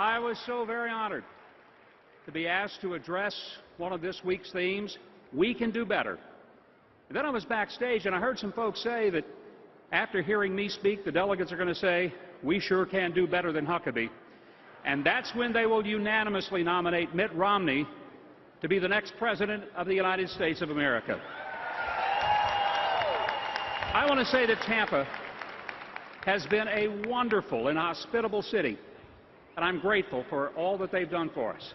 I was so very honored to be asked to address one of this week's themes, We Can Do Better. And then I was backstage and I heard some folks say that after hearing me speak, the delegates are going to say, we sure can do better than Huckabee. And that's when they will unanimously nominate Mitt Romney to be the next President of the United States of America. I want to say that Tampa has been a wonderful and hospitable city, and I'm grateful for all that they've done for us.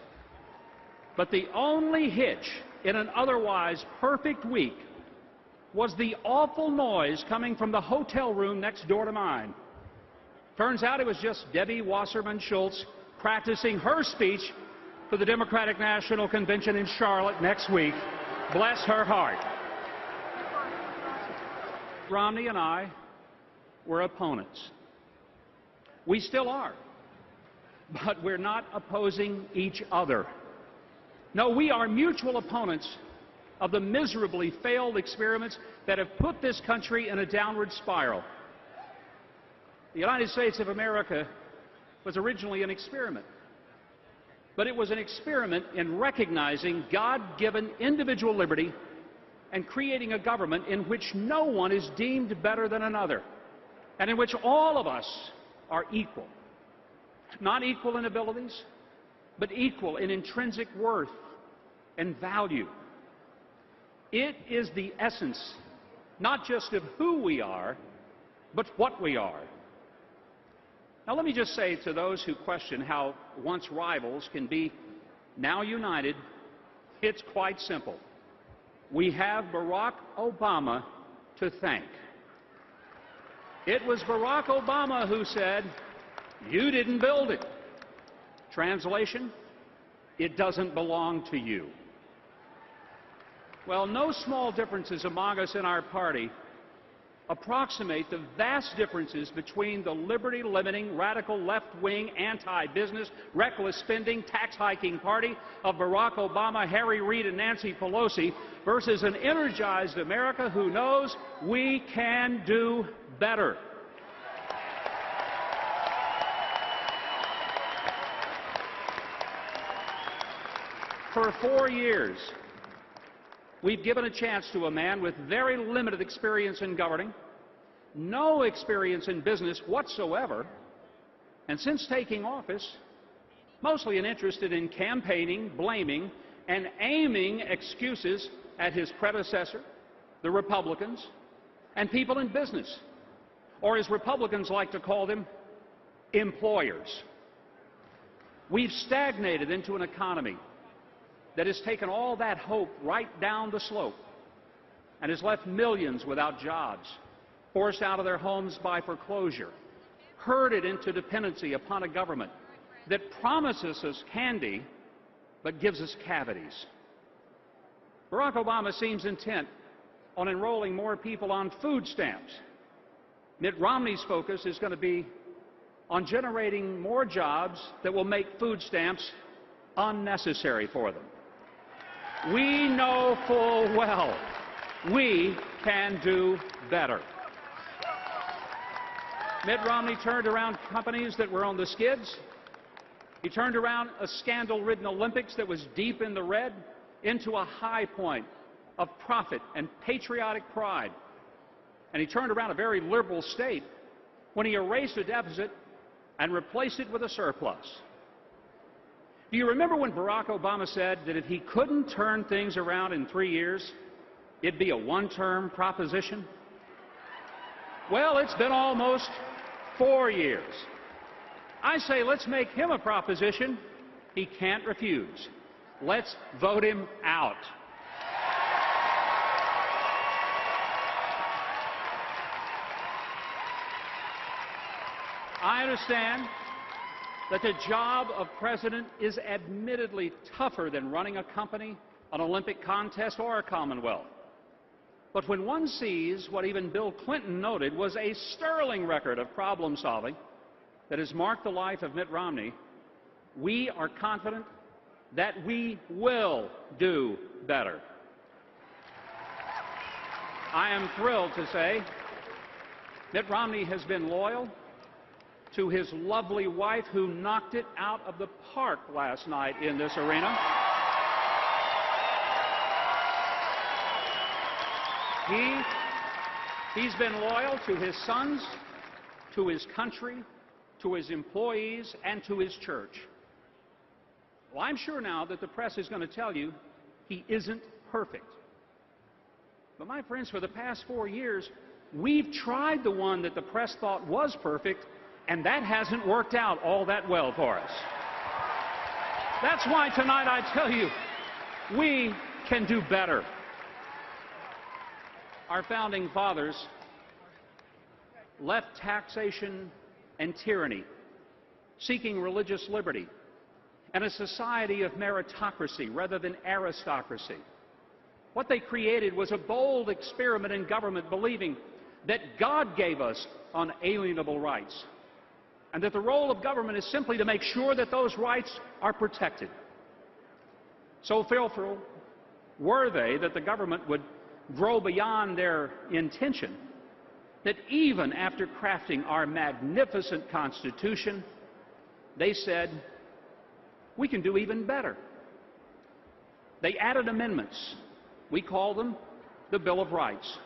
But the only hitch in an otherwise perfect week was the awful noise coming from the hotel room next door to mine. Turns out it was just Debbie Wasserman Schultz practicing her speech for the Democratic National Convention in Charlotte next week. Bless her heart. Romney and I were opponents. We still are. But we're not opposing each other. No, we are mutual opponents of the miserably failed experiments that have put this country in a downward spiral. The United States of America was originally an experiment. But it was an experiment in recognizing God-given individual liberty and creating a government in which no one is deemed better than another, and in which all of us are equal. Not equal in abilities, but equal in intrinsic worth and value. It is the essence, not just of who we are, but what we are. Now let me just say to those who question how once rivals can be now united, it's quite simple. We have Barack Obama to thank. It was Barack Obama who said, "You didn't build it." Translation, it doesn't belong to you. Well, no small differences among us in our party approximate the vast differences between the liberty-limiting, radical left-wing, anti-business, reckless spending, tax-hiking party of Barack Obama, Harry Reid, and Nancy Pelosi versus an energized America who knows we can do better. For 4 years, we've given a chance to a man with very limited experience in governing, no experience in business whatsoever, and since taking office, mostly interested in campaigning, blaming, and aiming excuses at his predecessor, the Republicans, and people in business, or as Republicans like to call them, employers. We've stagnated into an economy that has taken all that hope right down the slope and has left millions without jobs, forced out of their homes by foreclosure, herded into dependency upon a government that promises us candy but gives us cavities. Barack Obama seems intent on enrolling more people on food stamps. Mitt Romney's focus is going to be on generating more jobs that will make food stamps unnecessary for them. We know full well we can do better. Mitt Romney turned around companies that were on the skids. He turned around a scandal-ridden Olympics that was deep in the red into a high point of profit and patriotic pride. And he turned around a very liberal state when he erased a deficit and replaced it with a surplus. Do you remember when Barack Obama said that if he couldn't turn things around in 3 years, it'd be a one-term proposition? Well, it's been almost 4 years. I say let's make him a proposition he can't refuse. Let's vote him out. I understand that the job of president is admittedly tougher than running a company, an Olympic contest, or a Commonwealth. But when one sees what even Bill Clinton noted was a sterling record of problem solving that has marked the life of Mitt Romney, we are confident that we will do better. I am thrilled to say Mitt Romney has been loyal to his lovely wife who knocked it out of the park last night in this arena. He's been loyal to his sons, to his country, to his employees, and to his church. Well, I'm sure now that the press is going to tell you he isn't perfect. But my friends, for the past 4 years, we've tried the one that the press thought was perfect, and that hasn't worked out all that well for us. That's why tonight I tell you, we can do better. Our founding fathers left taxation and tyranny, seeking religious liberty, and a society of meritocracy rather than aristocracy. What they created was a bold experiment in government, believing that God gave us unalienable rights, and that the role of government is simply to make sure that those rights are protected. So fearful were they that the government would grow beyond their intention, that even after crafting our magnificent Constitution, they said, we can do even better. They added amendments. We call them the Bill of Rights.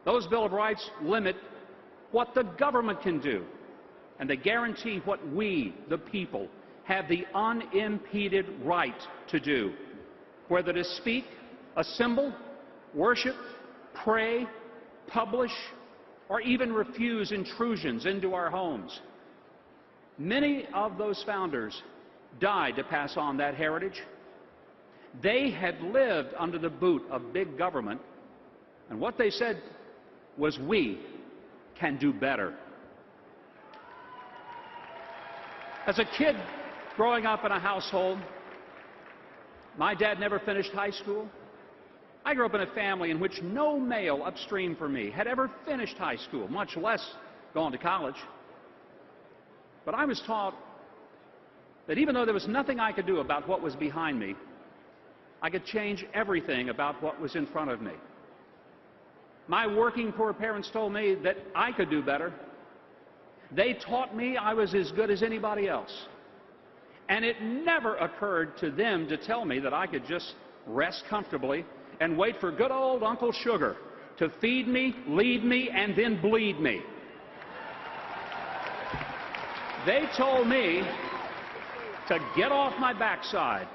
Those Bill of Rights limit what the government can do, and they guarantee what we, the people, have the unimpeded right to do, whether to speak, assemble, worship, pray, publish, or even refuse intrusions into our homes. Many of those founders died to pass on that heritage. They had lived under the boot of big government, and what they said was, we can do better. As a kid growing up in a household, my dad never finished high school. I grew up in a family in which no male upstream from me had ever finished high school, much less gone to college. But I was taught that even though there was nothing I could do about what was behind me, I could change everything about what was in front of me. My working poor parents told me that I could do better. They taught me I was as good as anybody else. And it never occurred to them to tell me that I could just rest comfortably and wait for good old Uncle Sugar to feed me, lead me, and then bleed me. They told me to get off my backside,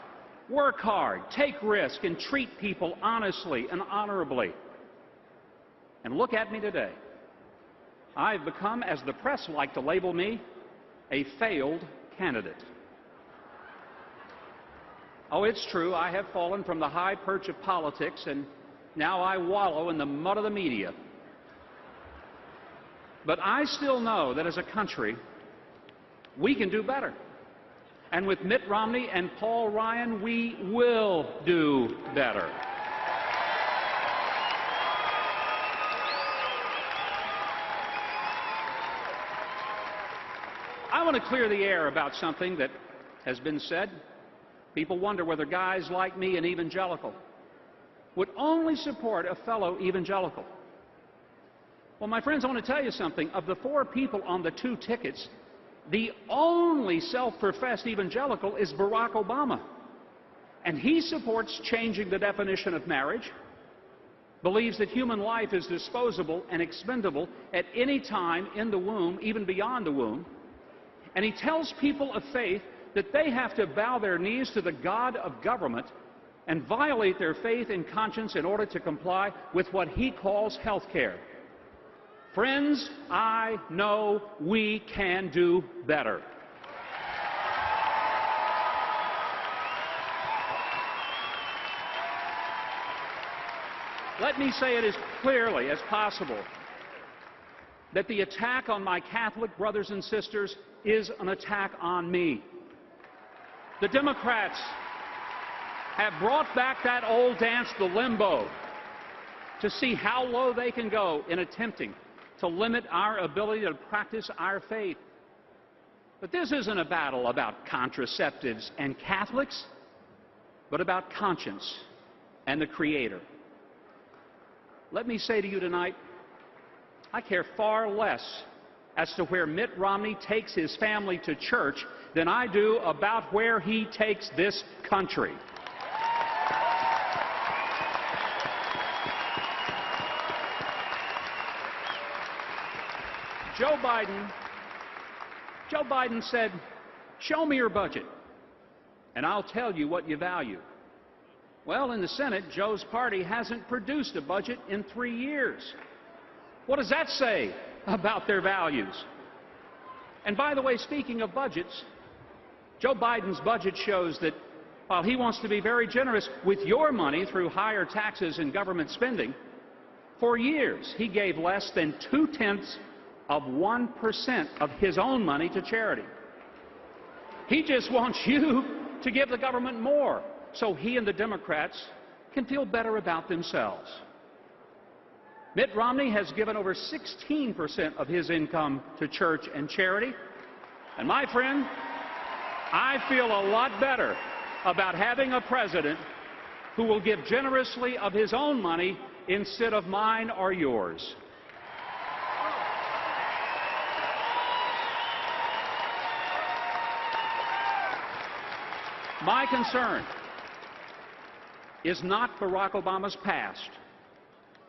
work hard, take risk, and treat people honestly and honorably. And look at me today. I've become, as the press like to label me, a failed candidate. Oh, it's true, I have fallen from the high perch of politics, and now I wallow in the mud of the media. But I still know that as a country, we can do better. And with Mitt Romney and Paul Ryan, we will do better. I want to clear the air about something that has been said. People wonder whether guys like me, an evangelical, would only support a fellow evangelical. Well, my friends, I want to tell you something. Of the 4 people on the 2 tickets, the only self-professed evangelical is Barack Obama. And he supports changing the definition of marriage, believes that human life is disposable and expendable at any time in the womb, even beyond the womb. And he tells people of faith that they have to bow their knees to the God of government and violate their faith and conscience in order to comply with what he calls health care. Friends, I know we can do better. Let me say it as clearly as possible that the attack on my Catholic brothers and sisters is an attack on me. The Democrats have brought back that old dance, the limbo, to see how low they can go in attempting to limit our ability to practice our faith. But this isn't a battle about contraceptives and Catholics, but about conscience and the Creator. Let me say to you tonight, I care far less as to where Mitt Romney takes his family to church than I do about where he takes this country. Joe Biden said, "Show me your budget, and I'll tell you what you value." Well, in the Senate, Joe's party hasn't produced a budget in 3 years. What does that say about their values? And by the way, speaking of budgets, Joe Biden's budget shows that while he wants to be very generous with your money through higher taxes and government spending, for years he gave less than 0.2% of his own money to charity. He just wants you to give the government more so he and the Democrats can feel better about themselves. Mitt Romney has given over 16% of his income to church and charity. And my friend, I feel a lot better about having a president who will give generously of his own money instead of mine or yours. My concern is not Barack Obama's past,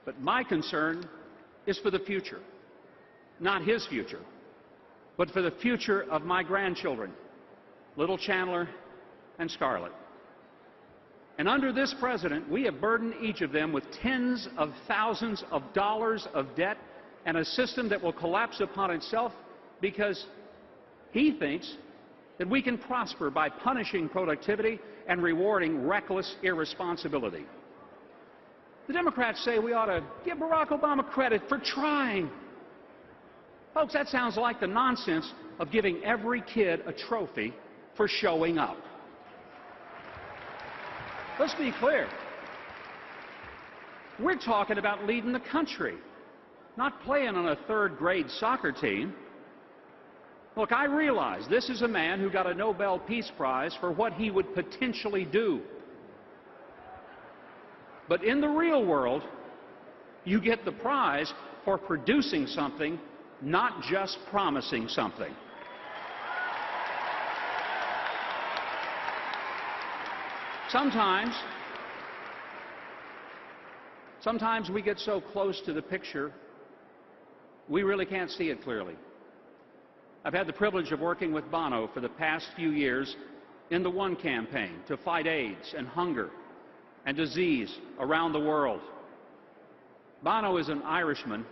but my concern is for the future. Not his future, but for the future of my grandchildren, little Chandler and Scarlett. And under this president, we have burdened each of them with tens of thousands of dollars of debt and a system that will collapse upon itself because he thinks that we can prosper by punishing productivity and rewarding reckless irresponsibility. The Democrats say we ought to give Barack Obama credit for trying. Folks, that sounds like the nonsense of giving every kid a trophy for showing up. Let's be clear. We're talking about leading the country, not playing on a third-grade soccer team. Look, I realize this is a man who got a Nobel Peace Prize for what he would potentially do. But in the real world, you get the prize for producing something, not just promising something. Sometimes we get so close to the picture, we really can't see it clearly. I've had the privilege of working with Bono for the past few years in the One campaign to fight AIDS and hunger and disease around the world. Bono is an Irishman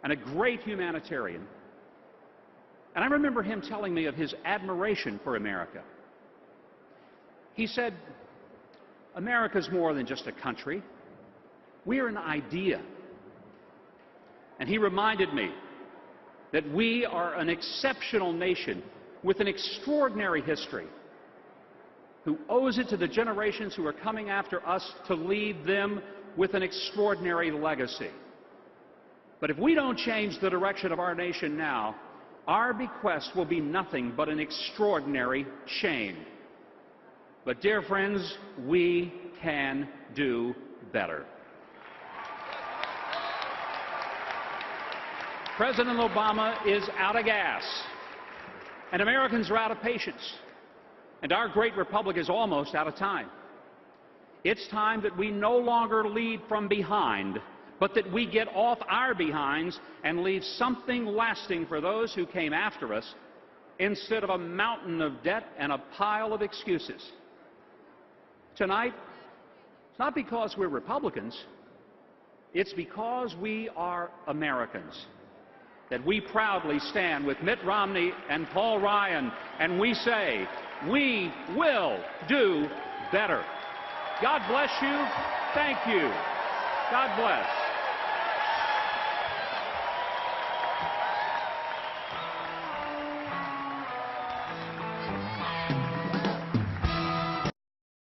and a great humanitarian. And I remember him telling me of his admiration for America. He said, America's more than just a country. We're an idea. And he reminded me that we are an exceptional nation with an extraordinary history who owes it to the generations who are coming after us to leave them with an extraordinary legacy. But if we don't change the direction of our nation now, our bequest will be nothing but an extraordinary shame. But, dear friends, we can do better. President Obama is out of gas, and Americans are out of patience, and our great republic is almost out of time. It's time that we no longer lead from behind, but that we get off our behinds and leave something lasting for those who came after us instead of a mountain of debt and a pile of excuses. Tonight, it's not because we're Republicans, it's because we are Americans that we proudly stand with Mitt Romney and Paul Ryan, and we say, we will do better. God bless you. Thank you. God bless.